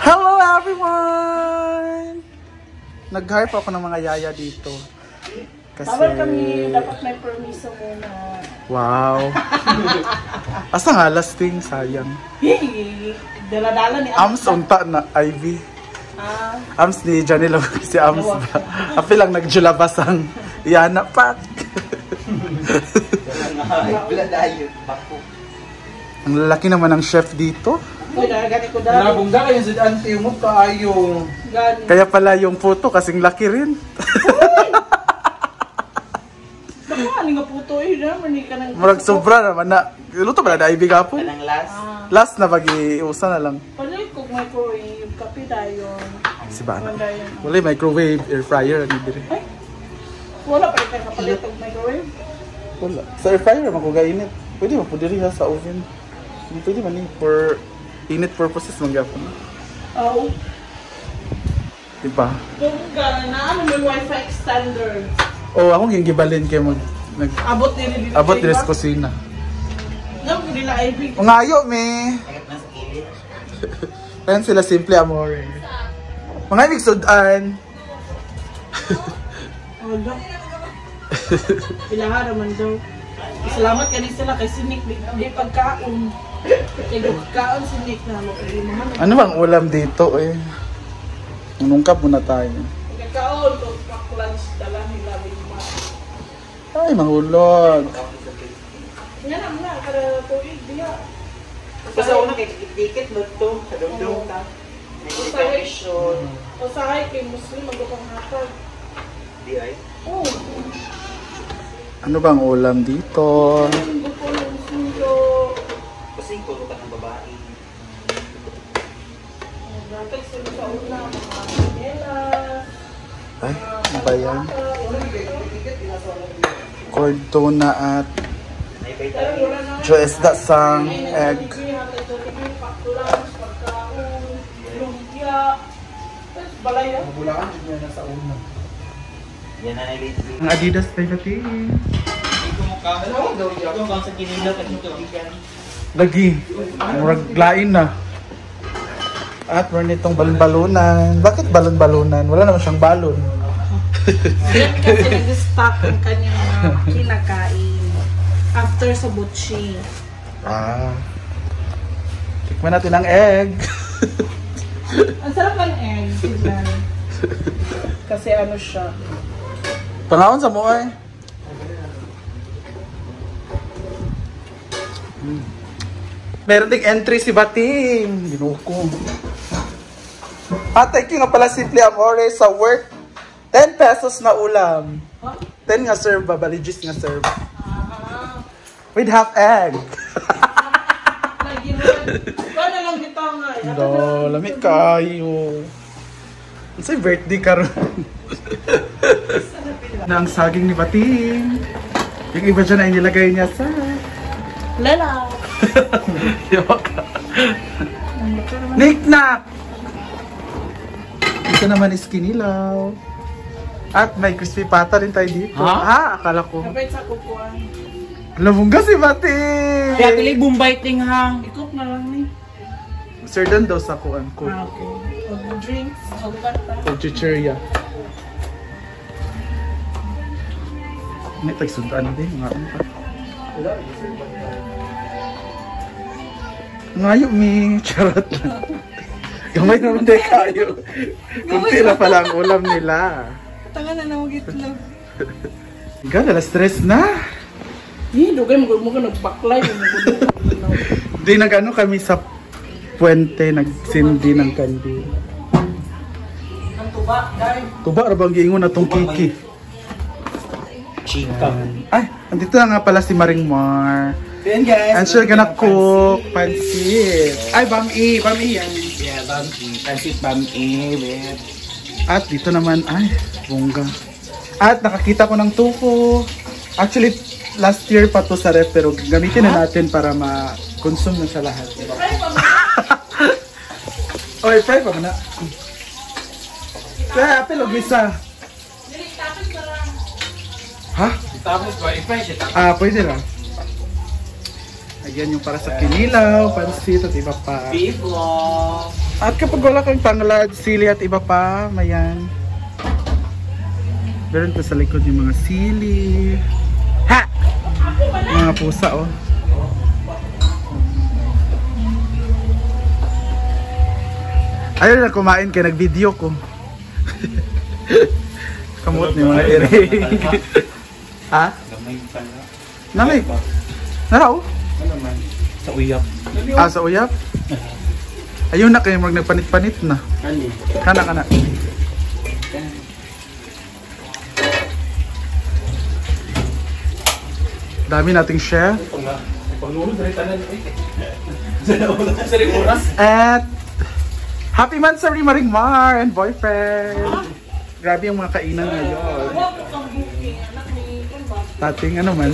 Hello everyone! Nag-hire pa ako ng mga yaya dito. Kasi... Bawal kami, dapat may permiso muna. Wow! Asa nga lasting, sayang. Hey! Dala-dala ni Ams unta na, Ivy. Ams ni Janilo, si Ams ba? Api lang nagjulabas ang Yana Pak. Ang lalaki naman ng chef dito. Uy, nagagani ko dali. Nabungga kayo sa auntie mo kayo. Kaya pala yung photo kasing laki rin. Naku, ano nga puto eh. Naman ka nang... Murag sobra naman na. Luto ba na Ivy gapon? Anong last? Last na pag-iusa na lang. Palit kong microwave, kape dayon. Si Bana. Wala yung microwave, air fryer. Ay, wala pa rin kapalit ng microwave. Wala. Sa air fryer, makugainit. Pwede mo po diri sa oven. Pwede man eh. For init purposes, manggapon. Oo. Diba? Kung gano'n na, ano may wifi extender. Oh, akong yung gibalin kayo Abot nila dito. abot diri sa kusina. Ngayon, nila Ivy. Ngayo, me! Ayan sila, simple amore. Mga ibig sudan. Wala. Ilaha naman daw. Salamat ka sila kay Sinik. Di pagkaon. Kaya pagkaon Sinik na mo. Ano bang ulam dito eh? Nungkap muna tayo. Pagkaon, pack-lunch dala nila. Ay, mahulog. Nga na mga, para tuig diya. Kasi ako nakikikit mo ito. Sa dumdum na. Nag-decoration. Usahay kay Muslim, magpapanghatag. Di ay? Oo. Ano bang ulam dito? Hindi ko yung sundo. Kasi puro ka ng babae. Natag sila sa una, mga pinelas. Ay, ano ba yan? Corn tuna at isda sang egg. Mabulaan din yan sa una. Yan na niliti. Ang Adidas tayo pati. Hindi ko mukha. Ano daw yun? Yung bang sa kinila kasi tuligan. Lagi. Murag lain na. At meron itong balon-balunan. Bakit balon-balunan? Wala naman siyang balon. Yan kasi nag-stock ang kanyang kinakain. After sa butchi. Ah. Tikman natin ang egg. Ang sarap ng egg. Tignan. Kasi ano siya. Pangawon sa mo eh. Meron ding entry si Bating. Ginuko. Thank you nga pala Simple Amore sa work. 10 pesos na ulam. 10 nga serve ba? Baligis nga serve. With half egg. Lagi mo. Paano lang dito nga? No, lamig kayo. Ano sa'yo birthday ka ron? Na ang saging ni Bating. Yung iba dyan ay nilagay niya sa... Lela. Knick-knack! Ito naman is kinilaw. At may crispy pata rin tayo dito. Ah, akala ko. Kapit sa kukuan. Labungga si Bating! Kaya pili Bombay ting ha. I-cook na lang ni. Sir Dan daw sa kuan ko. Okay. Drinks. Magkata. O chicheria. May tagsundan din. Nga pa. Ngayon may charot lang. Gamay naman din kayo. Kunti na pala ang ulam nila. Tanga na lang itlog. Gala, stress na. Dugay mo ka nagbaklay. Di nag-ano kami sa puwente, nagsindi ng kandi. Ang tuba, guys. Tuba ra bang giingon na tong kiki? Chika. Ay, andito na nga pala si Maring Mar. Then guys. And she's gonna cook pansit. Ay, bami yan. Yeah, bami. Pansit bami with. At dito naman, ay, bongga. At nakakita ko ng tuko. Actually, last year pa to sa ref, pero gamitin na natin para ma-consume na sa lahat. Okay, fry pa muna. Kaya, apel o gisa. Ha? Tapos ba, i-fry siya. Ah, pwede lang. Ayan yung para sa kinilaw, pansit at iba pa. Beef long. At kapag wala kang tanglad, sili at iba pa, mayan. Meron pa sa likod yung mga sili. Ha! Mga pusa, oh. Ayun na kumain kaya nag-video ko. Kamot ni mga ere. Ha? Namay. Naraw? Sa uyap. Ah, sa uyap? Ayun na kayo, nagpanit-panit na. Ani? Kana. Dami nating chef. At happy Mansari Maringmar and boyfriend. Grabe yung mga kainan ngayon. Tating ano man.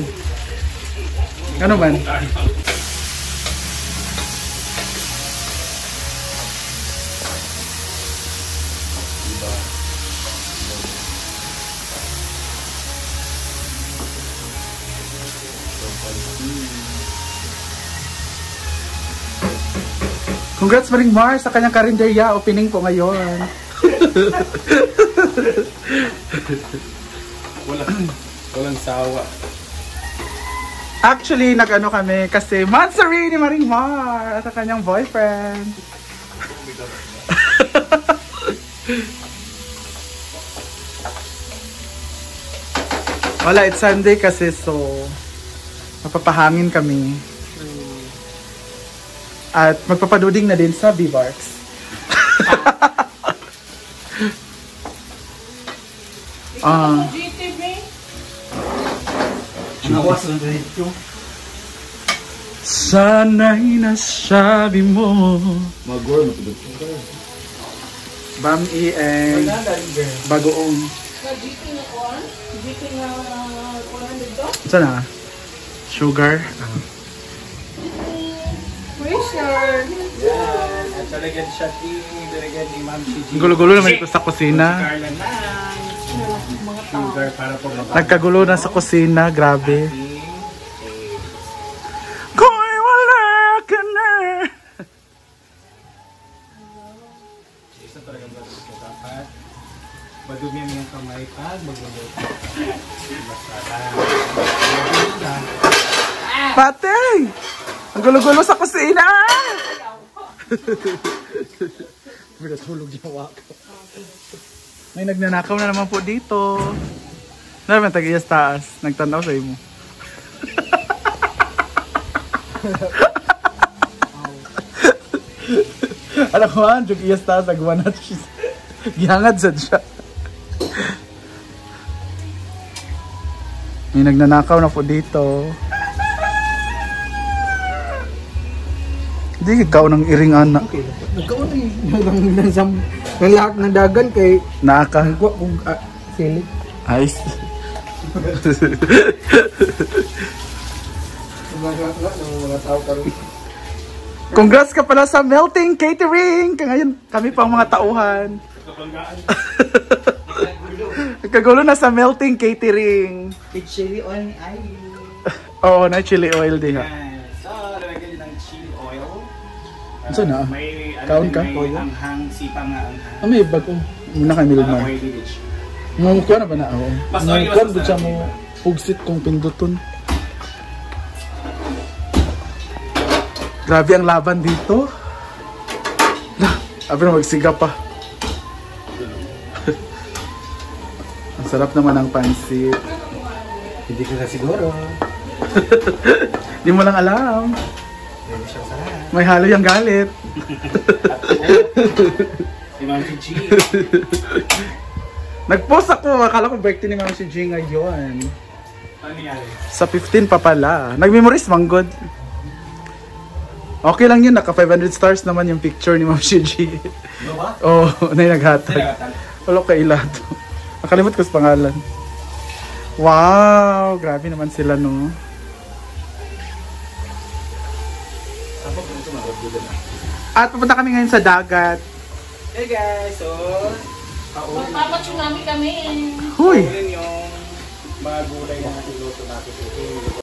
Congrats Maringmar sa kanyang karinderya. Opening po ngayon. Walang sawa. Actually, nag-ano kami kasi Mansari ni Maringmar at sa kanyang boyfriend. Wala, it's Sunday kasi so mapapahangin kami. At magpapaduding na din sa B-Barks. Nawas na dito. Sana'y nasabi mo Mag-worm ito. Bam-i and bagoong. Sana? Sugar? Pressure. Yan. At talagyan siya dinagyan ni Ma'am Gigi. Gulo-gulo naman ito sa kusina. Carla na. Sugar para po mababa. Nagkagulo na sa kusina, grabe. Ko'y wala ka na. Isa talaga ba ito dapat? Madumi yung kamay pag magluluto. Masarap. Patay! Ang gulo-gulo sa kusina! Tulog yung wako. May nagnanakaw na naman po dito. Naman tag-iyas taas. Nagtanaw sa imo. Alam ko man, yung iyas taas, nagwa na siya. Gihangad sa siya. May nagnanakaw na po dito. Hindi ikaw ng iring anak. Nagkaon ng lahat ng dagan kay Naaka. nagwa kung silik. Ayos. Mga tao karon. Congrats ka pala sa Melting Catering! Ngayon kami pang mga tauhan. Nagkagulo na sa Melting Catering. It's chili oil ni Ivy. Oo, na chili oil din ha. So, lalagyan ng chili oil. Saan na? May Kaon ka? anghang, sipang nga anghang. May bago. Muna kay Milmar. Oily rich. Ngamukuha na ba na ako? Mas oily Ngamukuha mas ba siya masarap. mo pugsit kong pinduton? Grabe ang laban dito. Abi na magsiga pa. Ang sarap naman ang pansit. Hindi ko na siguro. Di mo lang alam. Hindi siya sarap. May halo yung galit. Si Ma'am Gigi. Nag-post ako. Akala ko birthday ni Ma'am si G ngayon. Ano nangyari? Sa 15 pa pala. Nag-memories manggod. Okay lang yun. Naka 500 stars naman yung picture ni Ma'am si G. Ano ba? Oo, na yung naghatag. Wala ka ilato. Nakalimot ko sa pangalan. Wow! Grabe naman sila, no? At pupunta kami ngayon sa dagat. Hey guys, so Magpapatsunami kami. Huy! yun yung mga gulay na iluto natin.